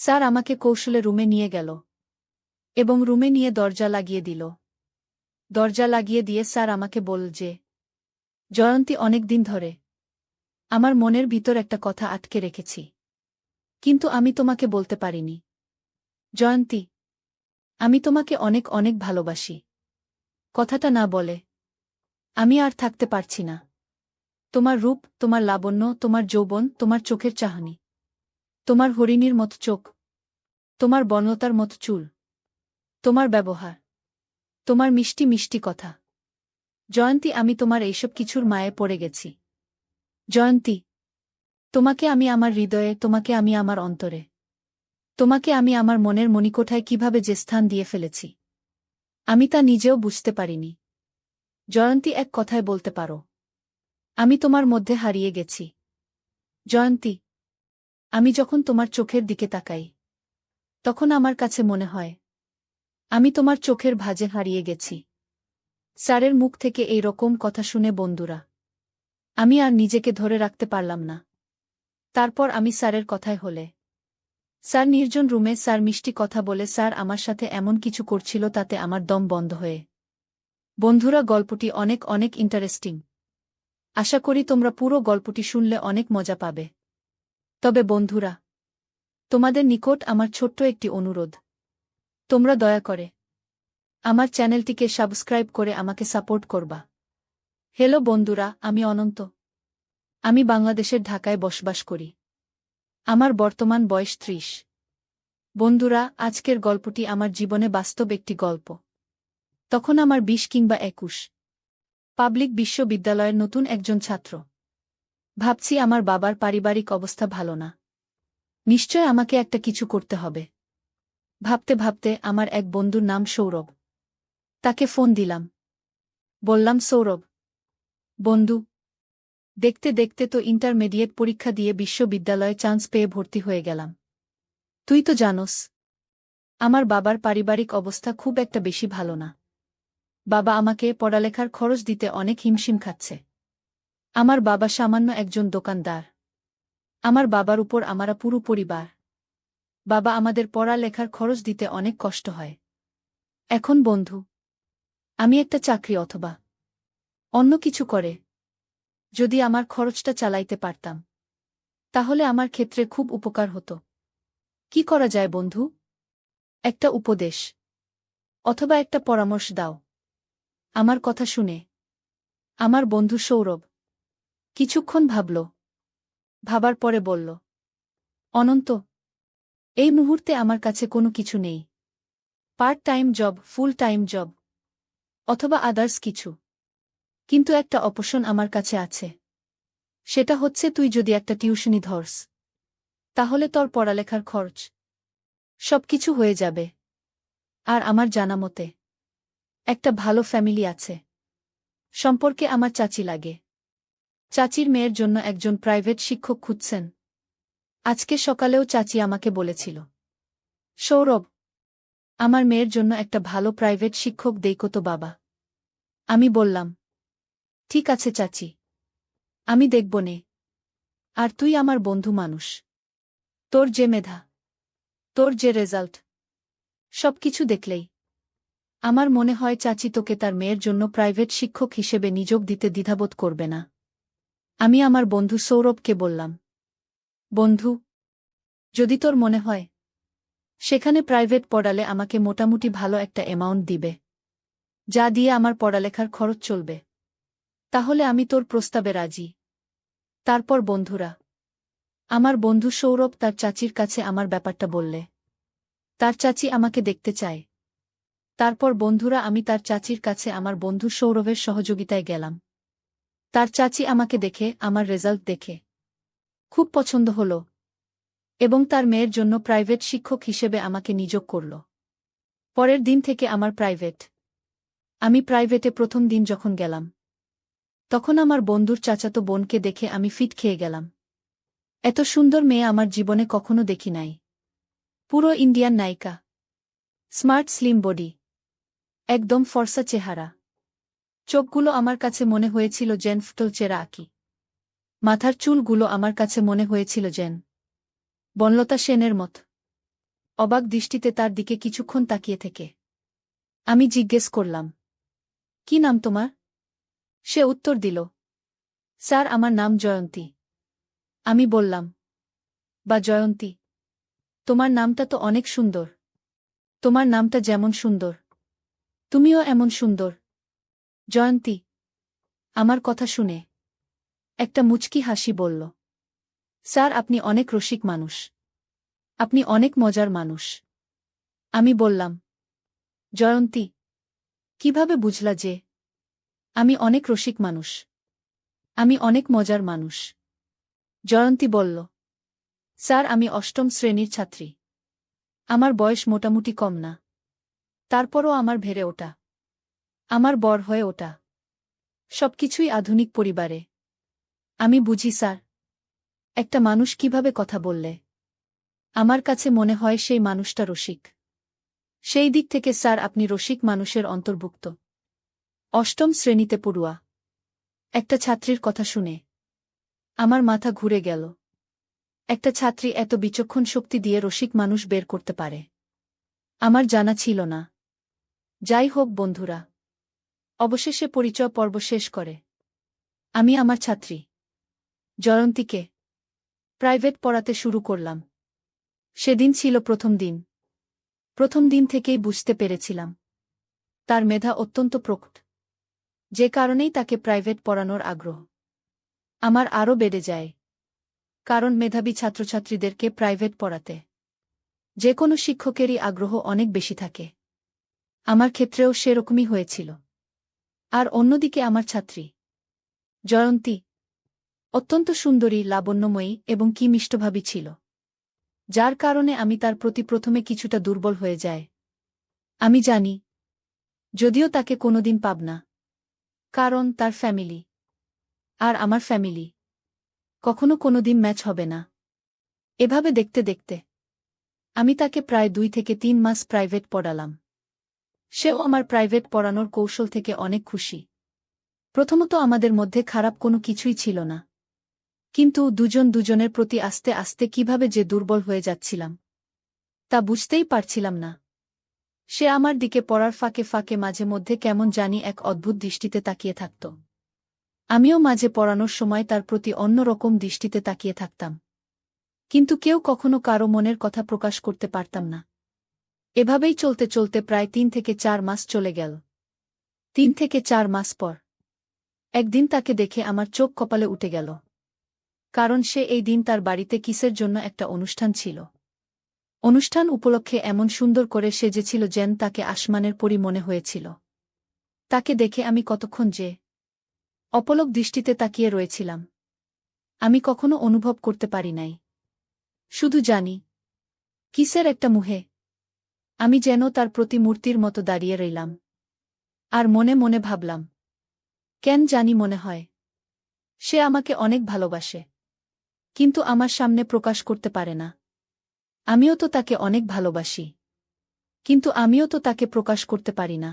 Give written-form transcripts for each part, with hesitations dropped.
Sir আমাকে কৌশলে রুমে নিয়ে গেল এবং রুমে নিয়ে দরজা লাগিয়ে দিল। দরজা লাগিয়ে দিয়ে স্যার আমাকে বলল যে, জয়ন্তী, অনেক দিন ধরে আমার মনের ভিতর একটা কথা আটকে রেখেছি, কিন্তু আমি তোমাকে বলতে পারিনি। জয়ন্তী, আমি তোমাকে অনেক অনেক ভালোবাসি। কথাটা না বলে আমি আর থাকতে পারছি না। তোমার রূপ, তোমার লাবণ্য, তোমার যৌবন, তোমার চোখের চাহনি, তোমার হরিণীর মতো চোখ, তোমার বনলতার মতো চুল, তোমার ব্যবহার, তোমার মিষ্টি মিষ্টি কথা। জয়ন্তী, আমি তোমার এইসব কিছুর মায়ে পড়ে গেছি। জয়ন্তী, তোমাকে আমি আমার হৃদয়ে, তোমাকে আমি আমার অন্তরে, তোমাকে আমি আমার মনের মণিকোঠায় কিভাবে যে স্থান দিয়ে ফেলেছি, আমি তা নিজেও বুঝতে পারিনি। জয়ন্তী, এক কথায় বলতে পারো, আমি তোমার মধ্যে হারিয়ে গেছি। জয়ন্তী, আমি যখন তোমার চোখের দিকে তাকাই, তখন আমার কাছে মনে হয় আমি তোমার চোখের ভাঁজে হারিয়ে গেছি। স্যারের মুখ থেকে এই রকম কথা শুনে বন্ধুরা, আমি আর নিজেকে ধরে রাখতে পারলাম না। তারপর আমি স্যারের কথায় হলে, স্যার নির্জন রুমে স্যার মিষ্টি কথা বলে স্যার আমার সাথে এমন কিছু করছিল, তাতে আমার দম বন্ধ হয়ে। বন্ধুরা, গল্পটি অনেক অনেক ইন্টারেস্টিং। আশা করি তোমরা পুরো গল্পটি শুনলে অনেক মজা পাবে। তবে বন্ধুরা, তোমাদের নিকট আমার ছোট্ট একটি অনুরোধ, তোমরা দয়া করে আমার চ্যানেলটিকে সাবস্ক্রাইব করে আমাকে সাপোর্ট করবা। হ্যালো বন্ধুরা, আমি অনন্ত। আমি বাংলাদেশের ঢাকায় বসবাস করি। আমার বর্তমান বয়স 30। বন্ধুরা, আজকের গল্পটি আমার জীবনে বাস্তব একটি গল্প। তখন আমার 20 কিংবা 21। পাবলিক বিশ্ববিদ্যালয়ের নতুন একজন ছাত্র। ভাবছি আমার বাবার পারিবারিক অবস্থা ভালো না। নিশ্চয় আমাকে একটা কিছু করতে হবে। ভাবতে ভাবতে আমার এক বন্ধুর নাম সৌরভ। তাকে ফোন দিলাম। বললাম, সৌরভ বন্ধু, দেখতে দেখতে তো ইন্টারমিডিয়েট পরীক্ষা দিয়ে বিশ্ববিদ্যালয়ে চান্স পেয়ে ভর্তি হয়ে গেলাম। তুই তো জানোস আমার বাবার পারিবারিক অবস্থা খুব একটা বেশি ভালো না। বাবা আমাকে পড়ালেখার খরচ দিতে অনেক হিমশিম খাচ্ছে। আমার বাবা সামান্য একজন দোকানদার। আমার বাবার উপর আমরা পুরো পরিবার। বাবা আমাদের পড়ালেখার খরচ দিতে অনেক কষ্ট হয়। এখন বন্ধু, আমি একটা চাকরি অথবা অন্য কিছু করে যদি আমার খরচটা চালাইতে পারতাম, তাহলে আমার ক্ষেত্রে খুব উপকার হতো। কি করা যায় বন্ধু? একটা উপদেশ অথবা একটা পরামর্শ দাও। আমার কথা শুনে আমার বন্ধু সৌরভ কিছুক্ষণ ভাবল। ভাবার পরে বলল, অনন্ত, এই মুহূর্তে আমার কাছে কোনো কিছু নেই। Part time job, full time job অথবা আদার্স কিছু। কিন্তু একটা অপশন আমার কাছে আছে। সেটা হচ্ছে, তুই যদি একটা টিউশনি ধরস, তাহলে তোর পড়ালেখার খরচ সবকিছু হয়ে যাবে। আর আমার জানা মতে একটা ভালো ফ্যামিলি আছে। সম্পর্কে আমার চাচি লাগে। চাচির মেয়ের জন্য একজন প্রাইভেট শিক্ষক খুঁজছেন। আজকে সকালেও চাচি আমাকে বলেছিল, সৌরভ, আমার মেয়ের জন্য একটা ভালো প্রাইভেট শিক্ষক দেইকো তো বাবা। আমি বললাম, ঠিক আছে চাচি, আমি দেখব নে। আর তুই আমার বন্ধু মানুষ। তোর যে মেধা, তোর যে রেজাল্ট, সবকিছু দেখলেই আমার মনে হয় চাচি তোকে তার মেয়ের জন্য প্রাইভেট শিক্ষক হিসেবে নিযোগ দিতে দ্বিধাবোধ করবে না। আমি আমার বন্ধু সৌরভকে বললাম, বন্ধু, যদি তোর মনে হয় সেখানে প্রাইভেট পড়ালে আমাকে মোটামুটি ভালো একটা অ্যামাউন্ট দিবে, যা দিয়ে আমার পড়ালেখার খরচ চলবে, তাহলে আমি তোর প্রস্তাবে রাজি। তারপর বন্ধুরা, আমার বন্ধু সৌরভ তার চাচির কাছে আমার ব্যাপারটা বললে। তার চাচি আমাকে দেখতে চায়। তারপর বন্ধুরা, আমি তার চাচির কাছে আমার বন্ধু সৌরভের সহযোগিতায় গেলাম। তার চাচি আমাকে দেখে, আমার রেজাল্ট দেখে খুব পছন্দ হল এবং তার মেয়ের জন্য প্রাইভেট শিক্ষক হিসেবে আমাকে নিযোগ করল। পরের দিন থেকে আমি প্রাইভেটে প্রথম দিন যখন গেলাম, তখন আমার বন্ধুর চাচাতো বোনকে দেখে আমি ফিট খেয়ে গেলাম। এত সুন্দর মেয়ে আমার জীবনে কখনো দেখি নাই। পুরো ইন্ডিয়ান নায়িকা, স্মার্ট স্লিম বডি, একদম ফর্সা চেহারা। চোখগুলো আমার কাছে মনে হয়েছিল যেন ফুটল চেরা আঁকি। মাথার চুলগুলো আমার কাছে মনে হয়েছিল যেন বনলতা সেনের মত। অবাক দৃষ্টিতে তার দিকে কিছুক্ষণ তাকিয়ে থেকে আমি জিজ্ঞেস করলাম, কি নাম তোমার? সে উত্তর দিল, স্যার আমার নাম জয়ন্তী। আমি বললাম, বা জয়ন্তী, তোমার নামটা তো অনেক সুন্দর। তোমার নামটা যেমন সুন্দর, তুমিও এমন সুন্দর। জয়ন্তী আমার কথা শুনে একটা মুচকি হাসি বলল, স্যার আপনি অনেক রসিক মানুষ। আপনি অনেক মজার মানুষ। আমি বললাম, জয়ন্তী, কিভাবে বুঝলা যে আমি অনেক রসিক মানুষ? আমি অনেক মজার মানুষ। জয়ন্তী বলল, স্যার আমি অষ্টম শ্রেণীর ছাত্রী। আমার বয়স মোটামুটি কম না, তারপরও আমার ভেড়ে ওঠা, আমার বর হয়ে ওঠা, সবকিছুই আধুনিক পরিবারে। আমি বুঝি স্যার, একটা মানুষ কিভাবে কথা বললে আমার কাছে মনে হয় সেই মানুষটা রসিক। সেই দিক থেকে স্যার আপনি রসিক মানুষের অন্তর্ভুক্ত। অষ্টম শ্রেণীতে পড়ুয়া একটা ছাত্রীর কথা শুনে আমার মাথা ঘুরে গেল। একটা ছাত্রী এত বিচক্ষণ শক্তি দিয়ে রসিক মানুষ বের করতে পারে, আমার জানা ছিল না। যাই হোক বন্ধুরা, অবশেষে পরিচয় পর্ব শেষ করে আমি আমার ছাত্রী জয়ন্তীকে প্রাইভেট পড়াতে শুরু করলাম। সেদিন ছিল প্রথম দিন। প্রথম দিন থেকেই বুঝতে পেরেছিলাম তার মেধা অত্যন্ত প্রকট, যে কারণেই তাকে প্রাইভেট পড়ানোর আগ্রহ আমার আরও বেড়ে যায়। কারণ মেধাবী ছাত্রছাত্রীদেরকে প্রাইভেট পড়াতে যে কোনো শিক্ষকেরই আগ্রহ অনেক বেশি থাকে। আমার ক্ষেত্রেও সেরকমই হয়েছিল। আর অন্যদিকে আমার ছাত্রী জয়ন্তী অত্যন্ত সুন্দরী, লাবণ্যময়ী এবং কি মিষ্টভাবী ছিল, যার কারণে আমি তার প্রতি প্রথমে কিছুটা দুর্বল হয়ে যায়। আমি জানি, যদিও তাকে কোনোদিন পাব না, কারণ তার ফ্যামিলি আর আমার ফ্যামিলি কখনো কোনোদিন ম্যাচ হবে না। এভাবে দেখতে দেখতে আমি তাকে প্রায় 2 থেকে 3 মাস প্রাইভেট পড়ালাম। সেও আমার প্রাইভেট পড়ানোর কৌশল থেকে অনেক খুশি। প্রথমত আমাদের মধ্যে খারাপ কোনো কিছুই ছিল না, কিন্তু দুজন দুজনের প্রতি আস্তে আস্তে কিভাবে যে দুর্বল হয়ে যাচ্ছিলাম তা বুঝতেই পারছিলাম না। সে আমার দিকে পড়ার ফাঁকে ফাঁকে মাঝে মধ্যে কেমন জানি এক অদ্ভুত দৃষ্টিতে তাকিয়ে থাকত। আমিও মাঝে পড়ানোর সময় তার প্রতি অন্য রকম দৃষ্টিতে তাকিয়ে থাকতাম, কিন্তু কেউ কখনো কারো মনের কথা প্রকাশ করতে পারতাম না। এভাবেই চলতে চলতে প্রায় 3 থেকে 4 মাস চলে গেল। 3 থেকে 4 মাস পর একদিন তাকে দেখে আমার চোখ কপালে উঠে গেল, কারণ সে এই দিন তার বাড়িতে কিসের জন্য একটা অনুষ্ঠান ছিল। অনুষ্ঠান উপলক্ষে এমন সুন্দর করে সেজেছিল যেন তাকে আসমানের পরী মনে হয়েছিল। তাকে দেখে আমি কতক্ষণ যে অপলক দৃষ্টিতে তাকিয়ে রয়েছিলাম আমি কখনো অনুভব করতে পারি নাই। শুধু জানি, কিসের একটা মুহে আমি যেন তার প্রতি মূর্তির মতো দাঁড়িয়ে রইলাম। আর মনে মনে ভাবলাম, কেন জানি মনে হয় সে আমাকে অনেক ভালোবাসে, কিন্তু আমার সামনে প্রকাশ করতে পারে না। আমিও তো তাকে অনেক ভালোবাসি, কিন্তু আমিও তো তাকে প্রকাশ করতে পারি না।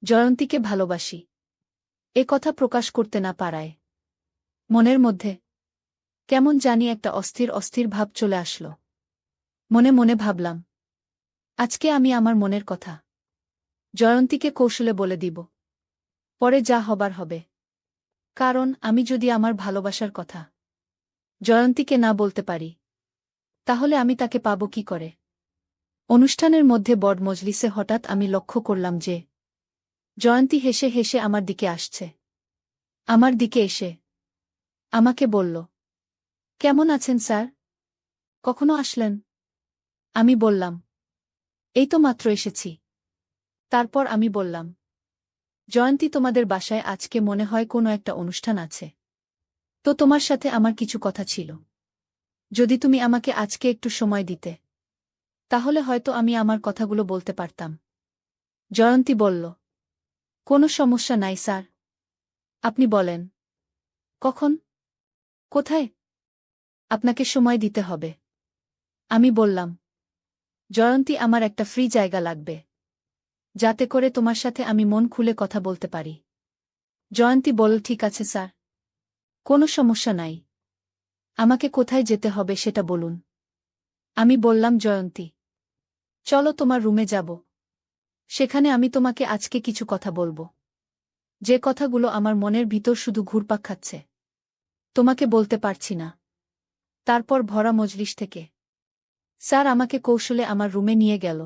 জয়ন্তীকে ভালোবাসি এ কথা প্রকাশ করতে না পারায় মনের মধ্যে কেমন জানি একটা অস্থির অস্থির ভাব চলে আসলো। মনে মনে ভাবলাম, আজকে আমি আমার মনের কথা জয়ন্তীকে কৌশলে বলে দিব, পরে যা হবার হবে। কারণ আমি যদি আমার ভালোবাসার কথা জয়ন্তীকে না বলতে পারি, তাহলে আমি তাকে পাব কি করে? অনুষ্ঠানের মধ্যে বড় মজলিসে হঠাৎ আমি লক্ষ্য করলাম যে জয়ন্তী হেসে হেসে আমার দিকে আসছে। আমার দিকে এসে আমাকে বলল, কেমন আছেন স্যার? কখনো আসলেন? আমি বললাম, এই তো মাত্র এসেছি। তারপর আমি বললাম, জয়ন্তী তোমাদের বাসায় আজকে মনে হয় কোনো একটা অনুষ্ঠান আছে, তো তোমার সাথে আমার কিছু কথা ছিল। যদি তুমি আমাকে আজকে একটু সময় দিতে, তাহলে হয়তো আমি আমার কথাগুলো বলতে পারতাম। জয়ন্তী বলল, কোনো সমস্যা নাই স্যার, আপনি বলেন। কখন? কোথায়? আপনাকে সময় দিতে হবে। আমি বললাম, জয়ন্তী আমার একটা ফ্রি জায়গা লাগবে, যাতে করে তোমার সাথে আমি মন খুলে কথা বলতে পারি। জয়ন্তী বলল, ঠিক আছে স্যার, কোনো সমস্যা নাই। আমাকে কোথায় যেতে হবে সেটা বলুন। আমি বললাম, জয়ন্তী, চলো তোমার রুমে যাব। সেখানে আমি তোমাকে আজকে কিছু কথা বলবো, যে কথাগুলো আমার মনের ভিতর শুধু ঘুরপাক খাচ্ছে, তোমাকে বলতে পারছি না। তারপর ভরা মজলিস থেকে স্যার আমাকে কৌশলে আমার রুমে নিয়ে গেল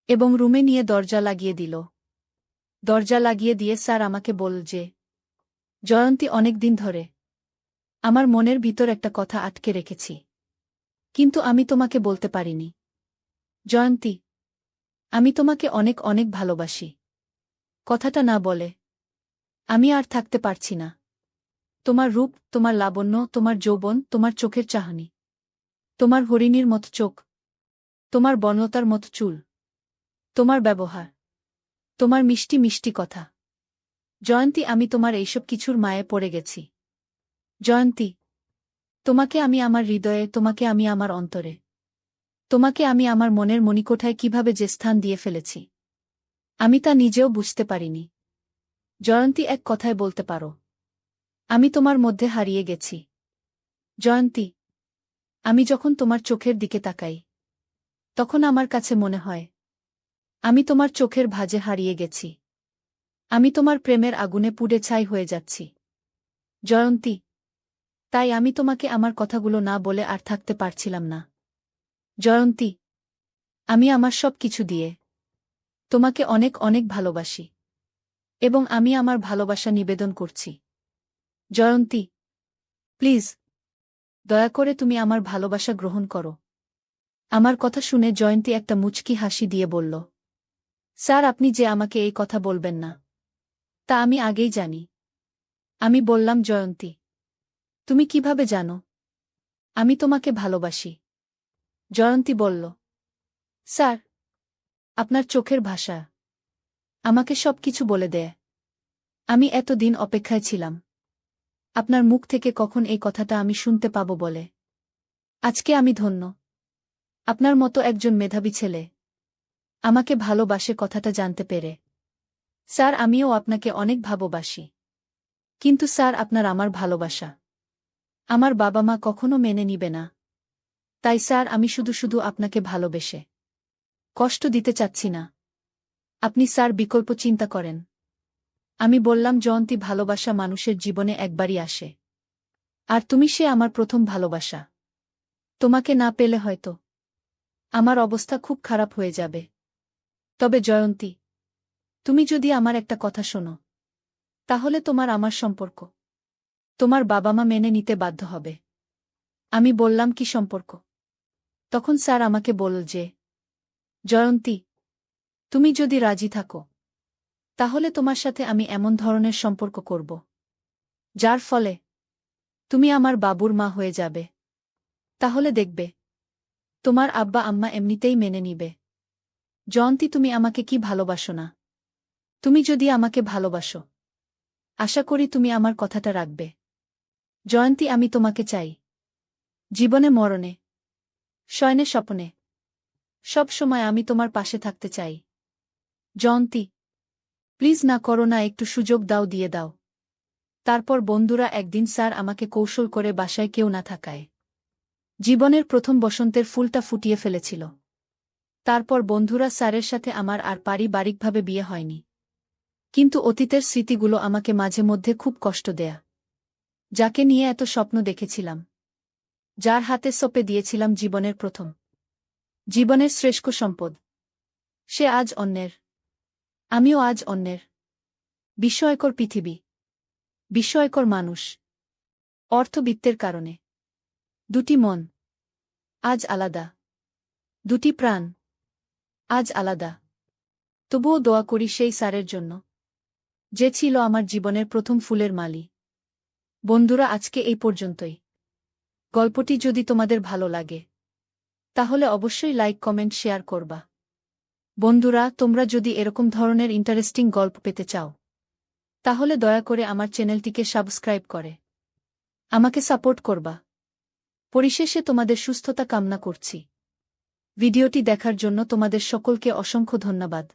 এবং রুমে নিয়ে দরজা লাগিয়ে দিল। দরজা লাগিয়ে দিয়ে স্যার আমাকে বলল যে, জয়ন্তী, অনেক দিন ধরে আমার মনের ভিতর একটা কথা আটকে রেখেছি, কিন্তু আমি তোমাকে বলতে পারিনি। জয়ন্তী, আমি তোমাকে অনেক অনেক ভালোবাসি। কথাটা না বলে আমি আর থাকতে পারছি না। তোমার রূপ, তোমার লাবণ্য, তোমার যৌবন, তোমার চোখের চাহনি, তোমার হরিণীর মতো চোখ, তোমার বনলতার মতো চুল, তোমার ব্যবহার, তোমার মিষ্টি মিষ্টি কথা। জয়ন্তী, আমি তোমার এইসব কিছুর মায়ে পড়ে গেছি। জয়ন্তী, তোমাকে আমি আমার হৃদয়ে, তোমাকে আমি আমার অন্তরে, তোমাকে আমি আমার মনের মণিকোঠায় কিভাবে যে স্থান দিয়ে ফেলেছি, আমি তা নিজেও বুঝতে পারিনি। জয়ন্তী, এক কথায় বলতে পারো, আমি তোমার মধ্যে হারিয়ে গেছি। জয়ন্তী, আমি যখন তোমার চোখের দিকে তাকাই, তখন আমার কাছে মনে হয় আমি তোমার চোখের ভাঁজে হারিয়ে গেছি। আমি তোমার প্রেমের আগুনে পুড়ে ছাই হয়ে যাচ্ছি। জয়ন্তী, তাই আমি তোমাকে আমার কথাগুলো না বলে আর থাকতে পারছিলাম না। জয়ন্তী, আমি আমার সব কিছু দিয়ে তোমাকে অনেক অনেক ভালোবাসি, এবং আমি আমার ভালোবাসা নিবেদন করছি। জয়ন্তী, প্লিজ, দয়া করে তুমি আমার ভালোবাসা গ্রহণ করো। আমার কথা শুনে জয়ন্তী একটা মুচকি হাসি দিয়ে বলল, স্যার, আপনি যে আমাকে এই কথা বলবেন না, তা আমি আগেই জানি। আমি বললাম, জয়ন্তী, তুমি কিভাবে জানো আমি তোমাকে ভালোবাসি? জয়ন্তী বলল, স্যার, আপনার চোখের ভাষা আমাকে সবকিছু বলে দেয়। আমি এতদিন অপেক্ষায় ছিলাম আপনার মুখ থেকে কখন এই কথাটা আমি শুনতে পাবো বলে। আজকে আমি ধন্য, আপনার মতো একজন মেধাবী ছেলে আমাকে ভালোবাসে কথাটা জানতে পেরে। স্যার, আমিও আপনাকে অনেক ভালোবাসি, কিন্তু স্যার, আপনার আমার ভালোবাসা আমার বাবা মা কখনো মেনে নিবে না। তাই স্যার, আমি শুধু শুধু আপনাকে ভালোবেসে কষ্ট দিতে চাচ্ছি না। আপনি স্যার বিকল্প চিন্তা করেন। আমি বললাম, জয়ন্তী, ভালোবাসা মানুষের জীবনে একবারই আসে, আর তুমি সে আমার প্রথম ভালোবাসা। তোমাকে না পেলে হয়তো আমার অবস্থা খুব খারাপ হয়ে যাবে। তবে জয়ন্তী, তুমি যদি আমার একটা কথা শোনো, তাহলে তোমার আমার সম্পর্ক তোমার বাবা মা মেনে নিতে বাধ্য হবে। আমি বললাম, কি সম্পর্ক? তখন স্যার আমাকে বলল যে, জয়ন্তী, তুমি যদি রাজি থাকো, তাহলে তোমার সাথে আমি এমন ধরনের সম্পর্ক করব যার ফলে তুমি আমার বাবুর মা হয়ে যাবে। তাহলে দেখবে তোমার আব্বা আম্মা এমনিতেই মেনে নিবে। জয়ন্তী, তুমি আমাকে কি ভালোবাসো না? তুমি যদি আমাকে ভালোবাসো, আশা করি তুমি আমার কথাটা রাখবে। জয়ন্তী, আমি তোমাকে চাই, জীবনে মরণে, শয়নে স্বপ্নে, সব সময় আমি তোমার পাশে থাকতে চাই। জয়ন্তী, প্লিজ না করো না, একটু সুযোগ দাও, দিয়ে দাও। তারপর বন্ধুরা একদিন স্যার আমাকে কৌশল করে বাসায় কেউ না থাকায় জীবনের প্রথম বসন্তের ফুলটা ফুটিয়ে ফেলেছিল। তারপর বন্ধুরা স্যারের সাথে আমার আর পারিবারিকভাবে বিয়ে হয়নি, কিন্তু অতীতের স্মৃতিগুলো আমাকে মাঝে মধ্যে খুব কষ্ট দেয়া। যাকে নিয়ে এত স্বপ্ন দেখেছিলাম, যার হাতে সঁপে দিয়েছিলাম জীবনের প্রথম, জীবনের শ্রেষ্ঠ সম্পদ, সে আজ অন্যের, আমিও আজ অন্যের। বিস্ময়কর পৃথিবী, বিস্ময়কর মানুষ। অর্থবিত্তের কারণে দুটি মন আজ আলাদা, দুটি প্রাণ আজ আলাদা। তবুও দোয়া করি সেই স্যারের জন্য, যে ছিল আমার জীবনের প্রথম ফুলের মালি। বন্ধুরা, আজকে এই পর্যন্তই। গল্পটি যদি তোমাদের ভালো লাগে, তাহলে অবশ্যই লাইক, কমেন্ট, শেয়ার করবা। বন্ধুরা, তোমরা যদি এরকম ধরনের ইন্টারেস্টিং গল্প পেতে চাও, তাহলে দয়া করে আমার চ্যানেলটিকে সাবস্ক্রাইব করে আমাকে সাপোর্ট করবা। পরিশেষে তোমাদের সুস্থতা কামনা করছি। ভিডিওটি দেখার জন্য তোমাদের সকলকে অসংখ্য ধন্যবাদ।